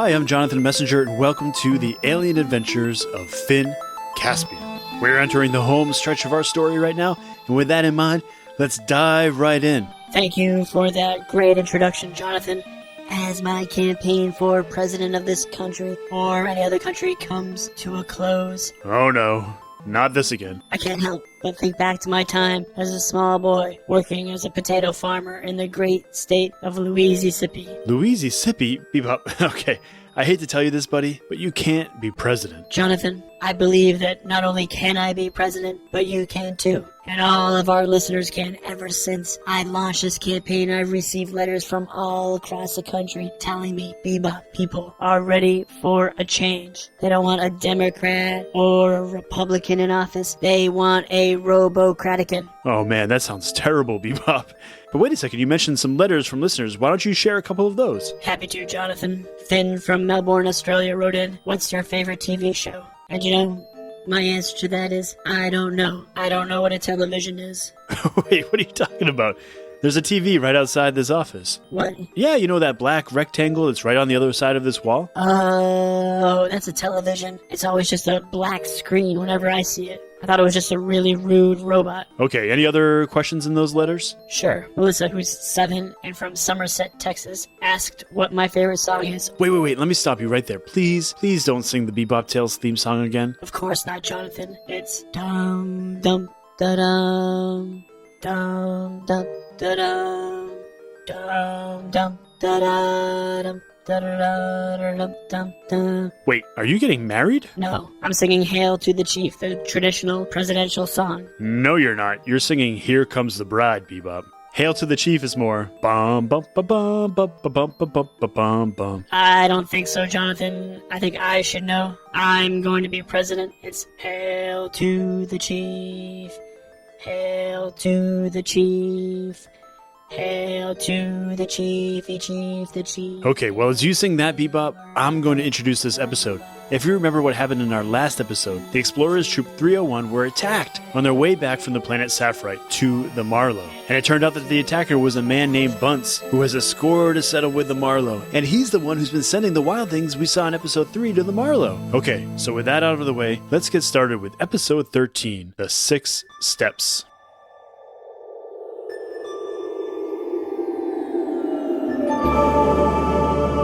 Hi, I'm Jonathan Messenger, and welcome to the alien adventures of Finn Caspian. We're entering the home stretch of our story right now, and with that in mind, let's dive right in. Thank you for that great introduction, Jonathan. As my campaign for president of this country, or any other country, comes to a close, Oh no, not this again. I can't help but think back to my time as a small boy, working as a potato farmer in the great state of Louisiana. Louisiana? Bebop. Okay, I hate to tell you this, buddy, but you can't be president. Jonathan, I believe that not only can I be president, but you can too. And all of our listeners can. Ever since I launched this campaign, I've received letters from all across the country telling me, Bebop, people are ready for a change. They don't want a Democrat or a Republican in office. They want a Robo-Cratican. Oh man, that sounds terrible, Bebop. But wait a second, you mentioned some letters from listeners. Why don't you share a couple of those? Happy to, Jonathan. Finn from Melbourne, Australia wrote in, what's your favorite TV show? And you know, my answer to that is, I don't know. I don't know what a television is. Wait, what are you talking about? There's a TV right outside this office. What? Yeah, you know that black rectangle that's right on the other side of this wall? Oh, that's a television. It's always just a black screen whenever I see it. I thought it was just a really rude robot. Okay, any other questions in those letters? Sure. Melissa, who's 7 and from Somerset, Texas, asked what my favorite song is. Wait, let me stop you right there. Please don't sing the Bebop Tales theme song again. Of course not, Jonathan. It's dum dum da dum dum dum da dum dum dum da dum. Wait, are you getting married? No, I'm singing Hail to the Chief, the traditional presidential song. No, you're not. You're singing Here Comes the Bride, Bebop. Hail to the Chief is more bum bum bum bum bum bum bum bum bum. I don't think so, Jonathan. I think I should know. I'm going to be president. It's Hail to the Chief. Hail to the Chief. Hail to the chief, the chief, the chief. Okay, well, as you sing that, Bebop, I'm going to introduce this episode. If you remember what happened in our last episode, the explorers Troop 301 were attacked on their way back from the planet Sapphirite to the Marlowe. And it turned out that the attacker was a man named Bunce, who has a score to settle with the Marlowe. And he's the one who's been sending the wild things we saw in episode 3 to the Marlowe. Okay, so with that out of the way, let's get started with episode 13, The 6 Steps.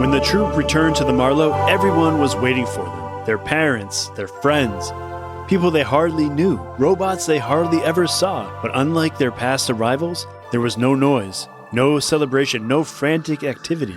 When the troop returned to the Marlowe, everyone was waiting for them. Their parents, their friends, people they hardly knew, robots they hardly ever saw. But unlike their past arrivals, there was no noise, no celebration, no frantic activity.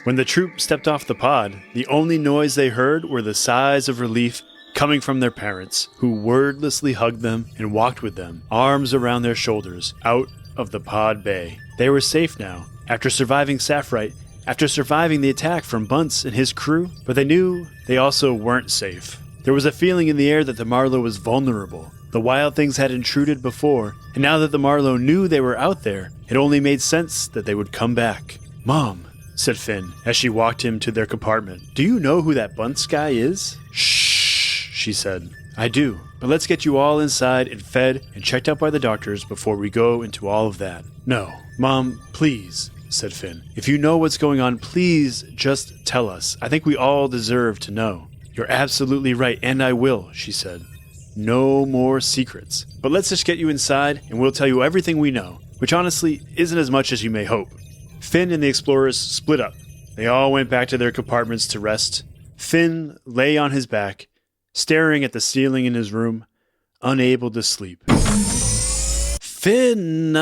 When the troop stepped off the pod, the only noise they heard were the sighs of relief coming from their parents, who wordlessly hugged them and walked with them, arms around their shoulders, out of the pod bay. They were safe now, after surviving Sapphirite, after surviving the attack from Bunce and his crew, but they knew they also weren't safe. There was a feeling in the air that the Marlowe was vulnerable. The wild things had intruded before, and now that the Marlowe knew they were out there, it only made sense that they would come back. Mom, said Finn, as she walked him to their compartment. Do you know who that Bunce guy is? Shh, she said. I do, but let's get you all inside and fed and checked out by the doctors before we go into all of that. No, Mom, please, said Finn. If you know what's going on, please just tell us. I think we all deserve to know. You're absolutely right, and I will, she said. No more secrets. But let's just get you inside, and we'll tell you everything we know, which honestly isn't as much as you may hope. Finn and the explorers split up. They all went back to their compartments to rest. Finn lay on his back, staring at the ceiling in his room, unable to sleep. Finn,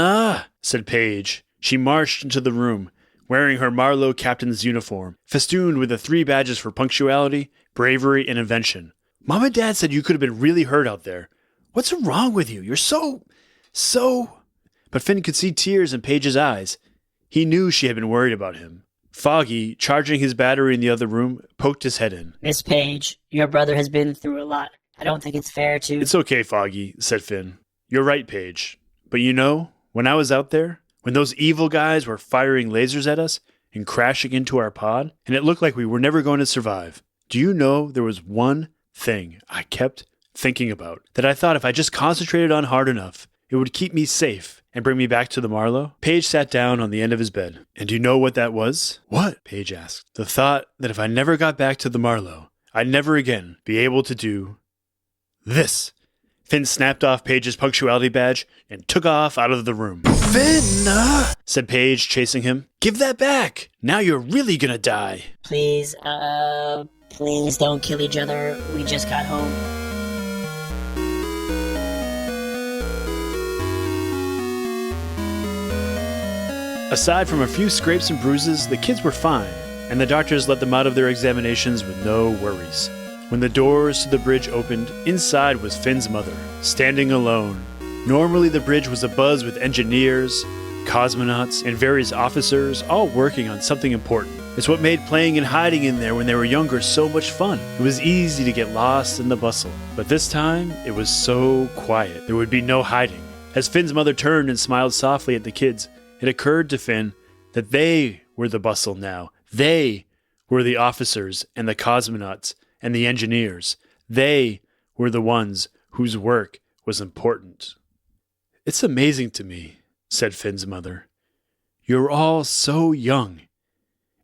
said Paige. She marched into the room, wearing her Marlowe captain's uniform, festooned with the 3 badges for punctuality, bravery, and invention. Mom and Dad said you could have been really hurt out there. What's wrong with you? You're so... But Finn could see tears in Paige's eyes. He knew she had been worried about him. Foggy, charging his battery in the other room, poked his head in. Miss Paige, your brother has been through a lot. I don't think it's fair to... It's okay, Foggy, said Finn. You're right, Paige. But you know, when I was out there, when those evil guys were firing lasers at us and crashing into our pod, and it looked like we were never going to survive, do you know there was one thing I kept thinking about that I thought if I just concentrated on hard enough, it would keep me safe and bring me back to the Marlowe? Paige sat down on the end of his bed. And do you know what that was? What? Paige asked. The thought that if I never got back to the Marlowe, I'd never again be able to do this. Finn snapped off Paige's punctuality badge and took off out of the room. Finn, said Paige, chasing him. Give that back. Now you're really gonna die. Please don't kill each other. We just got home. Aside from a few scrapes and bruises, the kids were fine, and the doctors let them out of their examinations with no worries. When the doors to the bridge opened, inside was Finn's mother, standing alone. Normally the bridge was abuzz with engineers, cosmonauts, and various officers, all working on something important. It's what made playing and hiding in there when they were younger so much fun. It was easy to get lost in the bustle. But this time, it was so quiet, there would be no hiding. As Finn's mother turned and smiled softly at the kids, it occurred to Finn that they were the bustle now. They were the officers and the cosmonauts and the engineers. They were the ones whose work was important. It's amazing to me, said Finn's mother. You're all so young,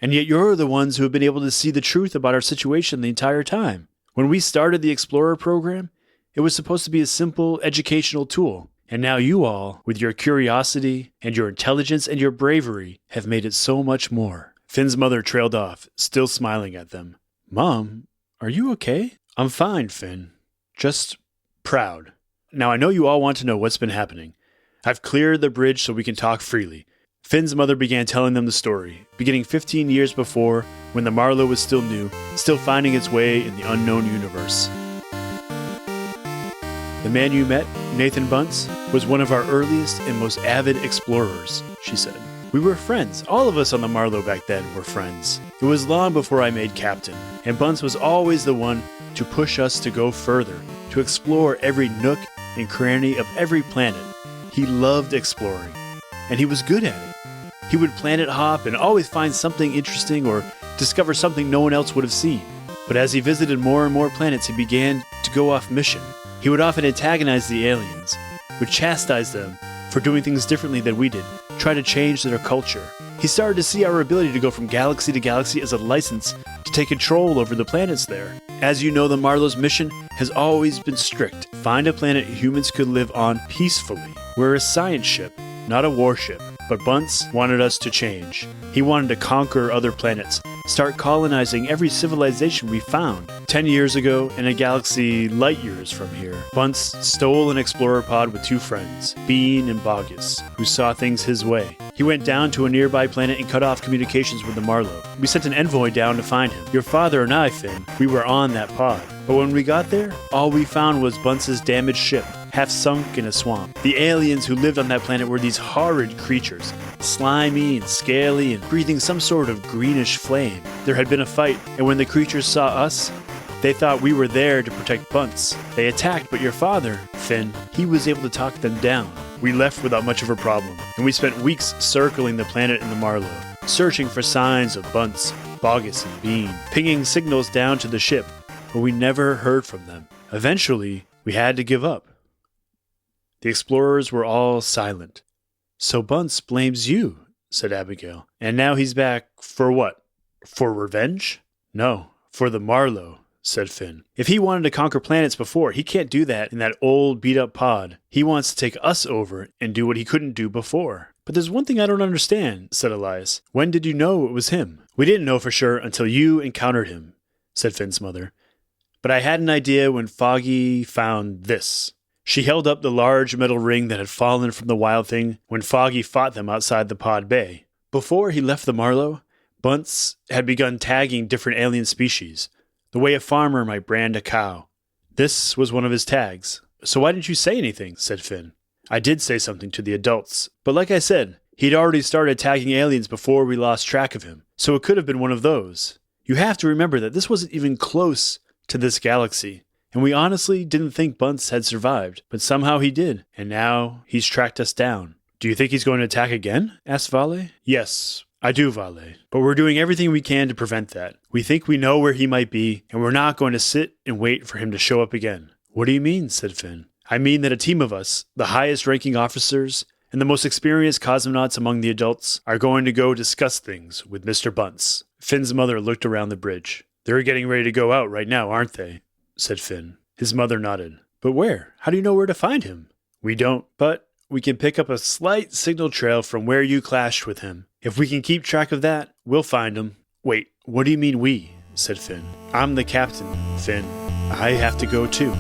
and yet you're the ones who have been able to see the truth about our situation the entire time. When we started the Explorer program, it was supposed to be a simple educational tool, and now you all, with your curiosity and your intelligence and your bravery, have made it so much more. Finn's mother trailed off, still smiling at them. Mom, are you okay? I'm fine, Finn. Just proud. Now I know you all want to know what's been happening. I've cleared the bridge so we can talk freely. Finn's mother began telling them the story, beginning 15 years before, when the Marlowe was still new, still finding its way in the unknown universe. The man you met, Nathan Bunce, was one of our earliest and most avid explorers, she said. We were friends. All of us on the Marlowe back then were friends. It was long before I made captain, and Bunce was always the one to push us to go further, to explore every nook and cranny of every planet. He loved exploring, and he was good at it. He would planet hop and always find something interesting or discover something no one else would have seen. But as he visited more and more planets, he began to go off mission. He would often antagonize the aliens, would chastise them for doing things differently than we did, try to change their culture. He started to see our ability to go from galaxy to galaxy as a license to take control over the planets there. As you know, the Marlowe's mission has always been strict. Find a planet humans could live on peacefully. We're a science ship, not a warship. But Bunce wanted us to change. He wanted to conquer other planets, start colonizing every civilization we found. 10 years ago, in a galaxy light years from here, Bunce stole an explorer pod with two friends, Bean and Bogus, who saw things his way. He went down to a nearby planet and cut off communications with the Marlowe. We sent an envoy down to find him. Your father and I, Finn, we were on that pod. But when we got there, all we found was Bunce's damaged ship, half sunk in a swamp. The aliens who lived on that planet were these horrid creatures, slimy and scaly and breathing some sort of greenish flame. There had been a fight, and when the creatures saw us, they thought we were there to protect Bunce. They attacked, but your father, Finn, he was able to talk them down. We left without much of a problem, and we spent weeks circling the planet in the Marlowe, searching for signs of Bunce, Bogus, and Bean, pinging signals down to the ship, but we never heard from them. Eventually, we had to give up. The explorers were all silent. So Bunce blames you, said Abigail. And now he's back for what? For revenge? No, for the Marlowe, said Finn. If he wanted to conquer planets before, he can't do that in that old beat-up pod. He wants to take us over and do what he couldn't do before. But there's one thing I don't understand, said Elias. When did you know it was him? We didn't know for sure until you encountered him, said Finn's mother. But I had an idea when Foggy found this. She held up the large metal ring that had fallen from the Wild Thing when Foggy fought them outside the pod bay. Before he left the Marlowe, Bunce had begun tagging different alien species, the way a farmer might brand a cow. This was one of his tags. So why didn't you say anything? Said Finn. I did say something to the adults, but like I said, he'd already started tagging aliens before we lost track of him, so it could have been one of those. You have to remember that this wasn't even close to this galaxy. And we honestly didn't think Bunce had survived, but somehow he did, and now he's tracked us down. Do you think he's going to attack again? Asked Vale. Yes, I do, Vale. But we're doing everything we can to prevent that. We think we know where he might be, and we're not going to sit and wait for him to show up again. What do you mean? Said Finn. I mean that a team of us, the highest ranking officers and the most experienced cosmonauts among the adults are going to go discuss things with Mr. Bunce. Finn's mother looked around the bridge. They're getting ready to go out right now, aren't they? Said Finn. His mother nodded. But where? How do you know where to find him? We don't, but we can pick up a slight signal trail from where you clashed with him. If we can keep track of that, we'll find him. Wait, what do you mean we? Said Finn. I'm the captain, Finn. I have to go too.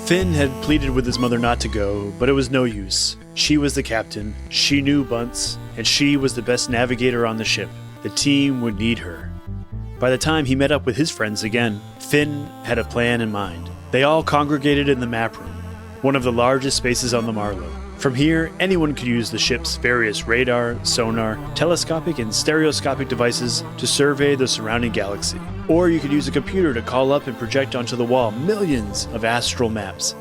Finn had pleaded with his mother not to go, but it was no use. She was the captain, she knew Bunce, and she was the best navigator on the ship. The team would need her. By the time he met up with his friends again, Finn had a plan in mind. They all congregated in the map room, one of the largest spaces on the Marlowe. From here, anyone could use the ship's various radar, sonar, telescopic, and stereoscopic devices to survey the surrounding galaxy. Or you could use a computer to call up and project onto the wall millions of astral maps.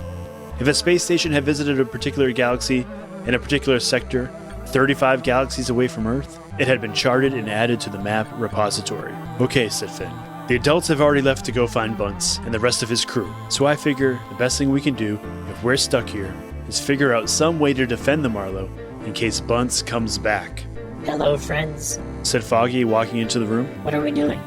If a space station had visited a particular galaxy in a particular sector, 35 galaxies away from Earth, it had been charted and added to the map repository. Okay, said Finn. The adults have already left to go find Bunce and the rest of his crew, so I figure the best thing we can do, if we're stuck here, is figure out some way to defend the Marlowe in case Bunce comes back. Hello, friends, said Foggy, walking into the room. What are we doing?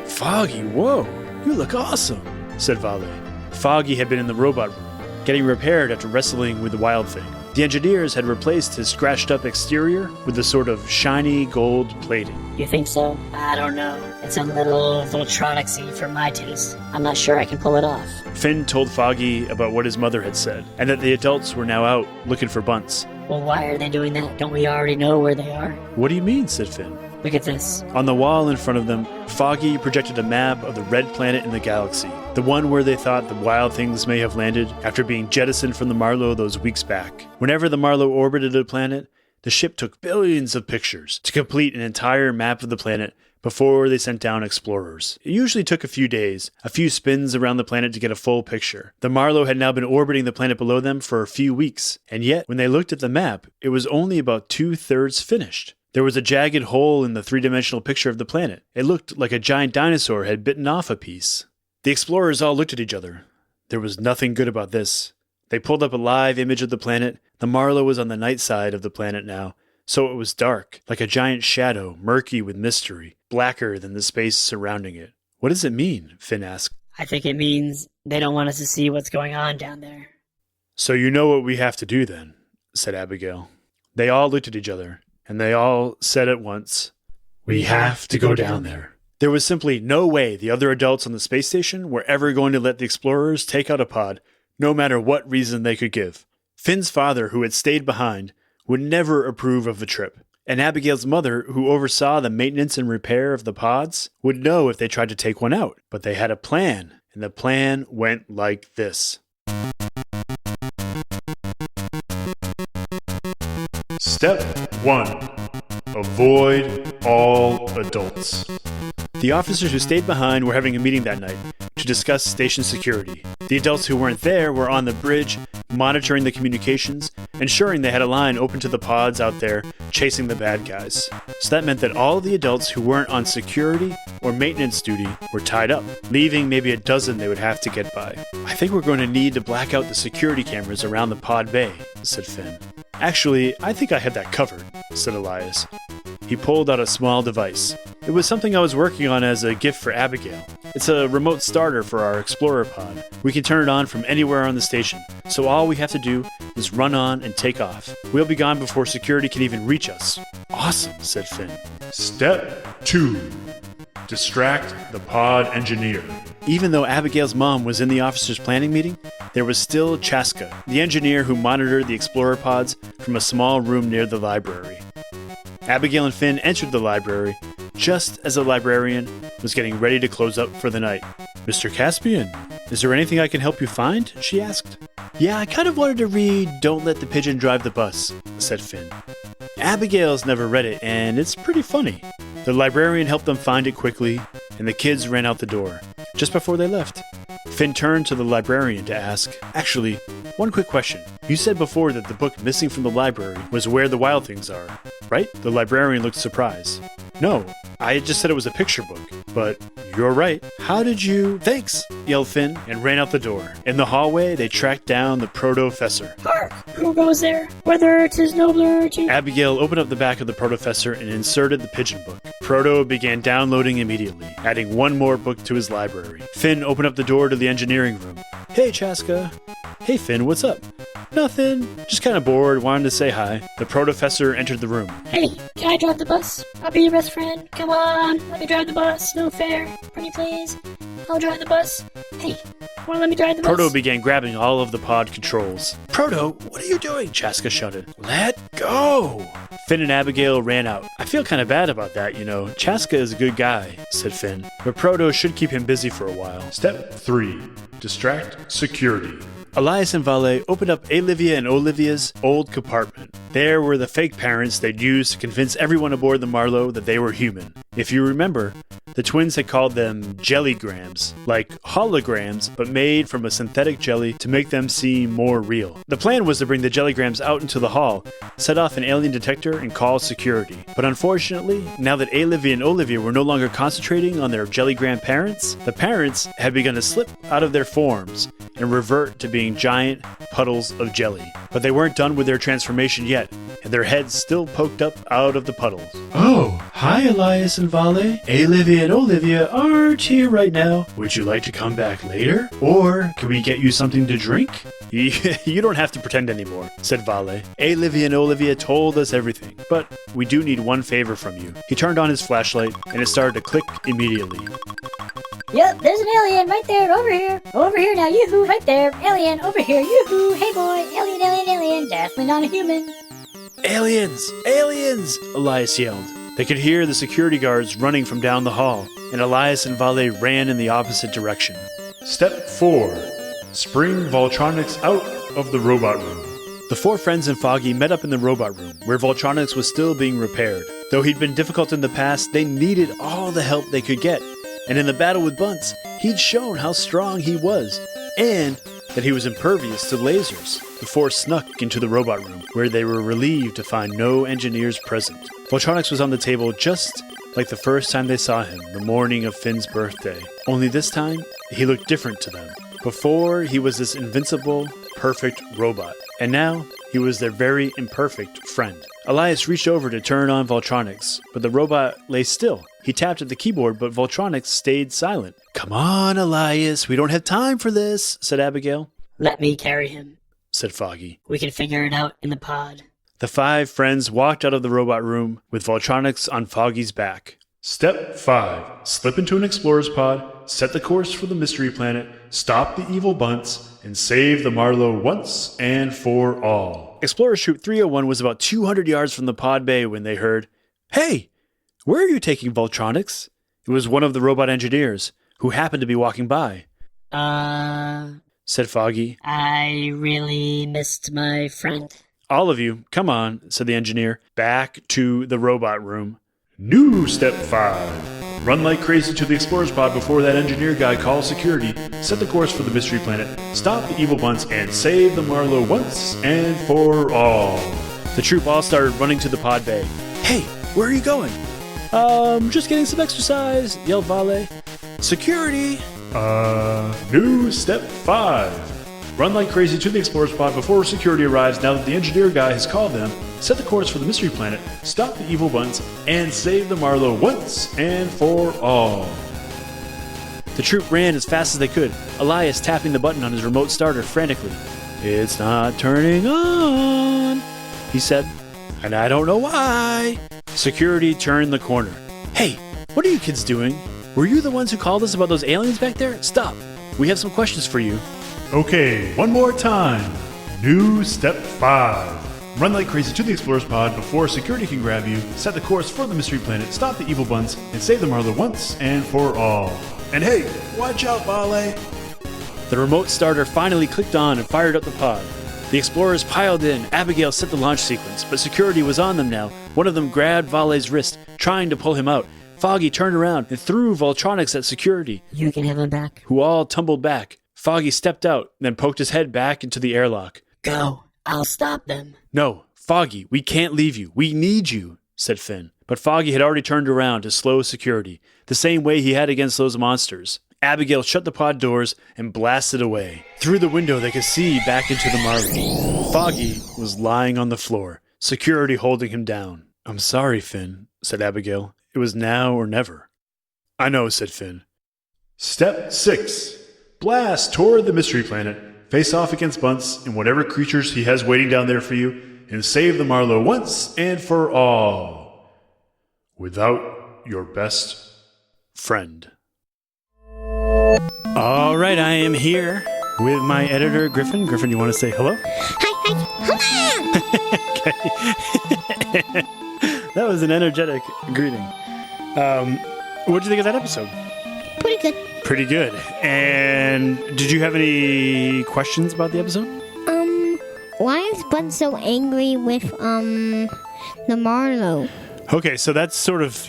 Foggy, whoa, you look awesome, said Vale. Foggy had been in the robot room, getting repaired after wrestling with the Wild Thing. The engineers had replaced his scratched-up exterior with a sort of shiny gold plating. You think so? I don't know. It's a little Tronix-y for my taste. I'm not sure I can pull it off. Finn told Foggy about what his mother had said, and that the adults were now out looking for Bunce. Well, why are they doing that? Don't we already know where they are? What do you mean? Said Finn. Look at this. On the wall in front of them, Foggy projected a map of the red planet in the galaxy, the one where they thought the Wild Things may have landed after being jettisoned from the Marlowe those weeks back. Whenever the Marlowe orbited a planet, the ship took billions of pictures to complete an entire map of the planet before they sent down explorers. It usually took a few days, a few spins around the planet to get a full picture. The Marlowe had now been orbiting the planet below them for a few weeks, and yet, when they looked at the map, it was only about 2/3 finished. There was a jagged hole in the three-dimensional picture of the planet. It looked like a giant dinosaur had bitten off a piece. The explorers all looked at each other. There was nothing good about this. They pulled up a live image of the planet. The Marlowe was on the night side of the planet now, so it was dark, like a giant shadow, murky with mystery, blacker than the space surrounding it. What does it mean? Finn asked. I think it means they don't want us to see what's going on down there. So you know what we have to do then, said Abigail. They all looked at each other, and they all said at once, "We have to go down there." There was simply no way the other adults on the space station were ever going to let the explorers take out a pod, no matter what reason they could give. Finn's father, who had stayed behind, would never approve of the trip, and Abigail's mother, who oversaw the maintenance and repair of the pods, would know if they tried to take one out. But they had a plan, and the plan went like this. Step 1. Avoid all adults. The officers who stayed behind were having a meeting that night to discuss station security. The adults who weren't there were on the bridge, monitoring the communications, ensuring they had a line open to the pods out there chasing the bad guys. So that meant that all of the adults who weren't on security or maintenance duty were tied up, leaving maybe a dozen they would have to get by. I think we're going to need to black out the security cameras around the pod bay, said Finn. Actually, I think I had that covered, said Elias. He pulled out a small device. It was something I was working on as a gift for Abigail. It's a remote starter for our Explorer pod. We can turn it on from anywhere on the station, so all we have to do is run on and take off. We'll be gone before security can even reach us. Awesome, said Finn. Step 2. Distract the pod engineer. Even though Abigail's mom was in the officers' planning meeting, there was still Chaska, the engineer who monitored the Explorer pods from a small room near the library. Abigail and Finn entered the library just as the librarian was getting ready to close up for the night. Mr. Caspian, is there anything I can help you find? She asked. Yeah, I kind of wanted to read Don't Let the Pigeon Drive the Bus, said Finn. Abigail's never read it, and it's pretty funny. The librarian helped them find it quickly, and the kids ran out the door, just before they left. Finn turned to the librarian to ask, actually, one quick question. You said before that the book missing from the library was Where the Wild Things Are, right? The librarian looked surprised. No, I just said it was a picture book. but you're right. How did you... Thanks, yelled Finn, and ran out the door. In the hallway, they tracked down the proto-fessor. Hark! Who goes there? Whether 'tis nobler to... Abigail opened up the back of the proto-fessor and inserted the pigeon book. Proto began downloading immediately, adding one more book to his library. Finn opened up the door to the engineering room. Hey, Chaska. Hey, Finn, what's up? Nothing. Just kind of bored, wanted to say hi. The proto-fessor entered the room. Hey, can I drive the bus? I'll be your best friend. Come on, let me drive the bus. No fair. Pretty please. I'll drive the bus. Hey, wanna let me drive the bus? Proto began grabbing all of the pod controls. Proto, what are you doing? Chaska shouted. Let go! Finn and Abigail ran out. I feel kind of bad about that, you know. Chaska is a good guy, said Finn. But Proto should keep him busy for a while. Step 3. Distract security. Elias and Vale opened up Olivia and Olivia's old compartment. There were the fake parents they'd used to convince everyone aboard the Marlowe that they were human. If you remember, the twins had called them jellygrams, like holograms, but made from a synthetic jelly to make them seem more real. The plan was to bring the jellygrams out into the hall, set off an alien detector, and call security. But unfortunately, now that Olivia and Olivia were no longer concentrating on their jellygram parents, the parents had begun to slip out of their forms and revert to being giant puddles of jelly. But they weren't done with their transformation yet, and their heads still poked up out of the puddles. Oh, hi Elias and Vale. Olivia and Olivia aren't here right now. Would you like to come back later? Or can we get you something to drink? You don't have to pretend anymore, said Vale. Olivia and Olivia told us everything, but we do need one favor from you. He turned on his flashlight, and it started to click immediately. Yep, there's an alien right there, over here. Over here now, yoo-hoo, right there. Alien, over here, yoo-hoo. Hey boy, alien, alien, alien. Definitely not a human. Aliens! Aliens! Elias yelled. They could hear the security guards running from down the hall, and Elias and Vale ran in the opposite direction. Step 4. Spring Voltronix out of the robot room. The four friends and Foggy met up in the robot room, where Voltronix was still being repaired. Though he'd been difficult in the past, they needed all the help they could get. And in the battle with Bunce, he'd shown how strong he was, and that he was impervious to lasers. The four snuck into the robot room, where they were relieved to find no engineers present. Voltronix was on the table just like the first time they saw him, the morning of Finn's birthday. Only this time, he looked different to them. Before, he was this invincible, perfect robot. And now, he was their very imperfect friend. Elias reached over to turn on Voltronix, but the robot lay still. He tapped at the keyboard, but Voltronix stayed silent. Come on, Elias, we don't have time for this, said Abigail. Let me carry him, said Foggy. We can figure it out in the pod. The five friends walked out of the robot room with Voltronix on Foggy's back. Step 5. Slip into an explorer's pod, set the course for the mystery planet, stop the evil Bunce, and save the Marlowe once and for all. Explorer Troop 301 was about 200 yards from the pod bay when they heard, Hey, where are you taking Voltronix? It was one of the robot engineers, who happened to be walking by. Said Foggy. I really missed my friend. All of you, come on, said the engineer, back to the robot room. New Step 5. Run like crazy to the explorer's pod before that engineer guy calls security, set the course for the mystery planet, stop the evil Bunce, and save the Marlowe once and for all. The troop all started running to the pod bay. Hey, where are you going? Just getting some exercise, yelled Vale. Security! New Step 5. Run like crazy to the explorer's pod before security arrives now that the engineer guy has called them, set the course for the mystery planet, stop the evil Bunce, and save the Marlowe once and for all. The troop ran as fast as they could, Elias tapping the button on his remote starter frantically. It's not turning on, he said, and I don't know why. Security turned the corner. Hey, what are you kids doing? Were you the ones who called us about those aliens back there? Stop. We have some questions for you. Okay, one more time. New Step 5. Run like crazy to the explorer's pod before security can grab you, set the course for the mystery planet, stop the evil Bunce, and save the Marlowe once and for all. And hey, watch out, Vale! The remote starter finally clicked on and fired up the pod. The explorers piled in. Abigail set the launch sequence, but security was on them now. One of them grabbed Vale's wrist, trying to pull him out. Foggy turned around and threw Voltronix at security, You can have him back. who all tumbled back. Foggy stepped out, then poked his head back into the airlock. Go. I'll stop them. No, Foggy, we can't leave you. We need you, said Finn. But Foggy had already turned around to slow security, the same way he had against those monsters. Abigail shut the pod doors and blasted away. Through the window, they could see back into the Marlowe. Foggy was lying on the floor, security holding him down. "I'm sorry, Finn," said Abigail. "It was now or never." "I know," said Finn. Step 6. Blast toward the Mystery Planet. Face off against Bunce and whatever creatures he has waiting down there for you, and save the Marlowe once and for all. Without your best friend. All right, I am here with my editor, Griffin. Griffin, you want to say hello? Hi. Okay. That was an energetic greeting. What did you think of that episode? Pretty good. Pretty good. And did you have any questions about the episode? Why is Bunce so angry with, the Marlowe? Okay, so that's sort of...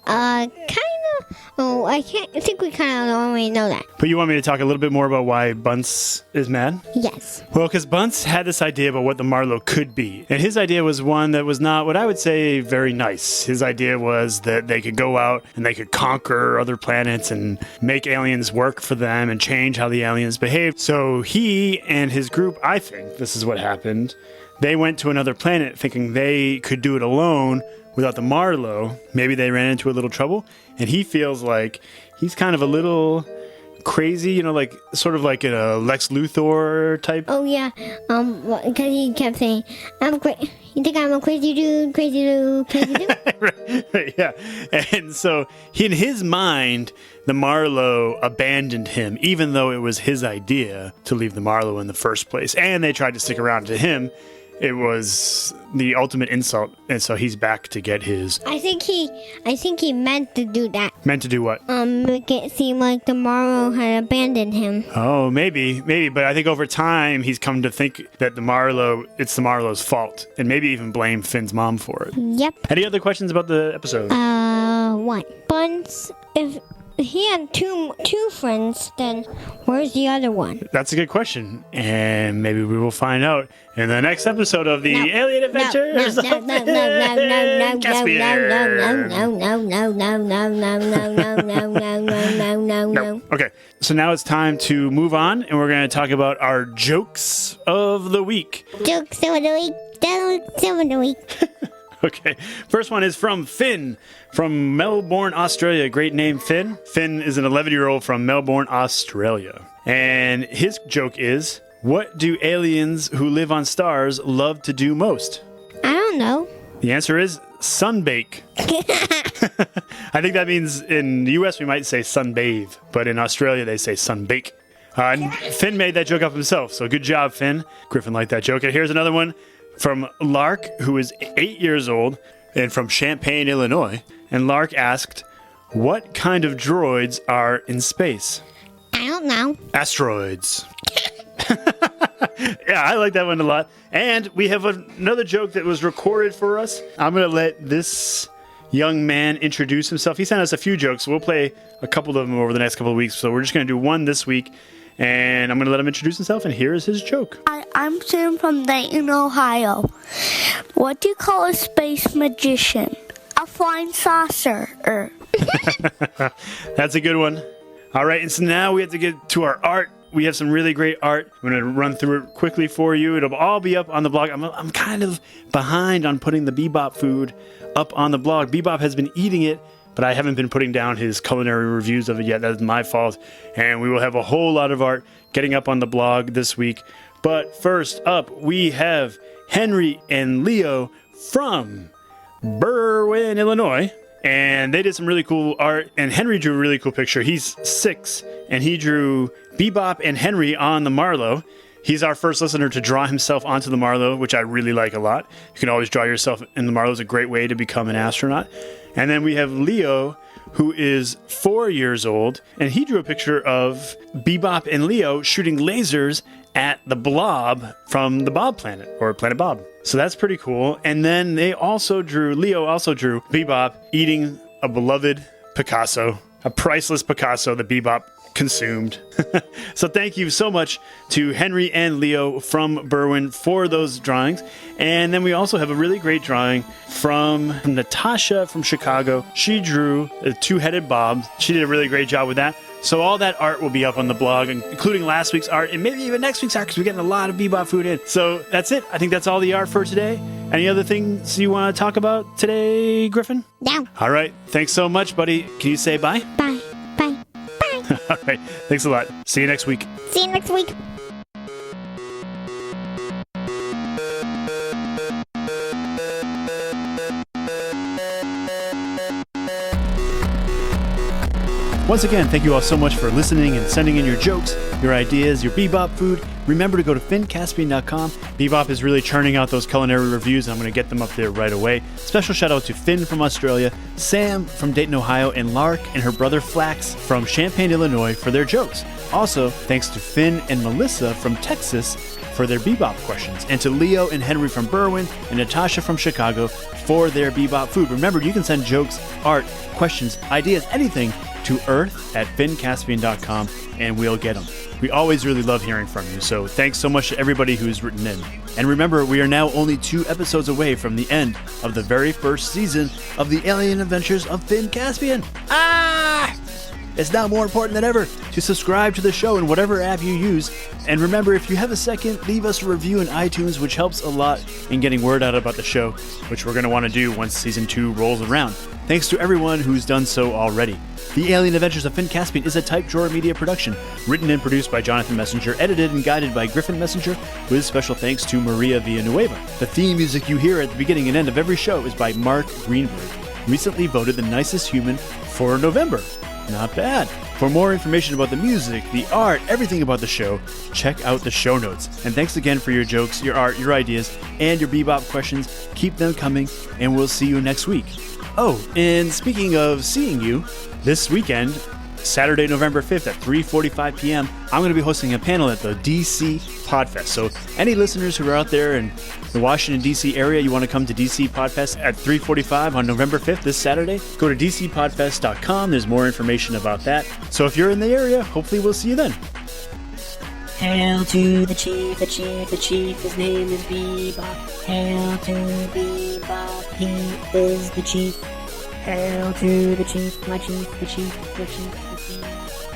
I think we kind of already know that. But you want me to talk a little bit more about why Bunce is mad? Yes. Well, because Bunce had this idea about what the Marlowe could be. And his idea was one that was not what I would say very nice. His idea was that they could go out and they could conquer other planets and make aliens work for them and change how the aliens behave. So he and his group, I think this is what happened, they went to another planet thinking they could do it alone without the Marlowe. Maybe they ran into a little trouble, and he feels like he's kind of a little crazy, like sort of like a Lex Luthor type. Oh yeah, because he kept saying, "I'm crazy. You think I'm a crazy dude? Crazy dude? Crazy dude?" right, yeah. And so in his mind, the Marlowe abandoned him, even though it was his idea to leave the Marlowe in the first place, and they tried to stick around to him. It was the ultimate insult, and so he's back to get his... I think he meant to do that. Meant to do what? Make it seem like the Marlowe had abandoned him. Oh, maybe, but I think over time he's come to think that it's the Marlowe's fault, and maybe even blame Finn's mom for it. Yep. Any other questions about the episode? What? Bunce, if he had two friends, then where's the other one? That's a good question, and maybe we will find out in the next episode of the Alien Adventures. No. Okay, so now it's time to move on, and we're going to talk about our jokes of the week. Jokes of the week. Okay, first one is from Finn from Melbourne, Australia. Great name, Finn. Finn is an 11-year-old from Melbourne, Australia. And his joke is, what do aliens who live on stars love to do most? I don't know. The answer is sunbake. I think that means in the U.S. we might say sunbathe, but in Australia they say sunbake. Finn made that joke up himself, so good job, Finn. Griffin liked that joke. And here's another one from Lark, who is 8 years old and from Champaign, Illinois. And Lark asked, what kind of droids are in space? I don't know. Asteroids. Yeah, I like that one a lot. And we have another joke that was recorded for us. I'm going to let this young man introduce himself. He sent us a few jokes. So we'll play a couple of them over the next couple of weeks. So we're just going to do one this week. And I'm going to let him introduce himself, and here's his joke. I'm Sam from Dayton, Ohio. What do you call a space magician? A flying saucer. That's a good one. All right, and so now we have to get to our art. We have some really great art. I'm going to run through it quickly for you. It'll all be up on the blog. I'm kind of behind on putting the Bebop food up on the blog. Bebop has been eating it, but I haven't been putting down his culinary reviews of it yet. That is my fault. And we will have a whole lot of art getting up on the blog this week. But first up, we have Henry and Leo from Berwyn, Illinois. And they did some really cool art. And Henry drew a really cool picture. He's 6, and he drew Bebop and Henry on the Marlowe. He's our first listener to draw himself onto the Marlowe, which I really like a lot. You can always draw yourself in the Marlowe. It's a great way to become an astronaut. And then we have Leo, who is 4 years old, and he drew a picture of Bebop and Leo shooting lasers at the blob from the Bob planet, or Planet Bob. So that's pretty cool. And then Leo also drew Bebop eating a beloved Picasso, a priceless Picasso that Bebop consumed. So thank you so much to Henry and Leo from Berwyn for those drawings. And then we also have a really great drawing from Natasha from Chicago. She drew a two-headed Bob. She did a really great job with that. So all that art will be up on the blog, including last week's art and maybe even next week's art, because we're getting a lot of Bebop food in. So that's it. I think that's all the art for today. Any other things you want to talk about today, Griffin? No. All right. Thanks so much, buddy. Can you say bye? Bye. Bye. Bye. All right. Thanks a lot. See you next week. See you next week. Once again, thank you all so much for listening and sending in your jokes, your ideas, your Bebop food. Remember to go to fincaspian.com. Bebop is really churning out those culinary reviews, and I'm going to get them up there right away. Special shout out to Finn from Australia, Sam from Dayton, Ohio, and Lark and her brother Flax from Champaign, Illinois for their jokes. Also, thanks to Finn and Melissa from Texas for their Bebop questions, and to Leo and Henry from Berwyn and Natasha from Chicago for their Bebop food. Remember, you can send jokes, art, questions, ideas, anything to earth@fincaspian.com, and we'll get them. We always really love hearing from you, so thanks so much to everybody who's written in. And remember, we are now only 2 episodes away from the end of the very first season of the Alien Adventures of Finn Caspian. It's now more important than ever to subscribe to the show in whatever app you use. And remember, if you have a second, leave us a review in iTunes, which helps a lot in getting word out about the show, which we're going to want to do once Season 2 rolls around. Thanks to everyone who's done so already. The Alien Adventures of Finn Caspian is a Type Drawer Media production, written and produced by Jonathan Messenger, edited and guided by Griffin Messenger, with special thanks to Maria Villanueva. The theme music you hear at the beginning and end of every show is by Mark Greenberg, recently voted the nicest human for November. Not bad. For more information about the music, the art, everything about the show, check out the show notes. And thanks again for your jokes, your art, your ideas, and your Bebop questions. Keep them coming, and we'll see you next week. Oh, and speaking of seeing you, this weekend, Saturday, November 5th at 3:45 p.m., I'm going to be hosting a panel at the DC Podfest. So any listeners who are out there in the Washington, D.C. area, you want to come to DC Podfest at 3:45 on November 5th, this Saturday, go to dcpodfest.com. There's more information about that. So if you're in the area, hopefully we'll see you then. Hail to the chief, the chief, the chief, his name is Bebop. Hail to Bebop, he is the chief. Hail to the chief, my chief, the chief, the chief, the chief.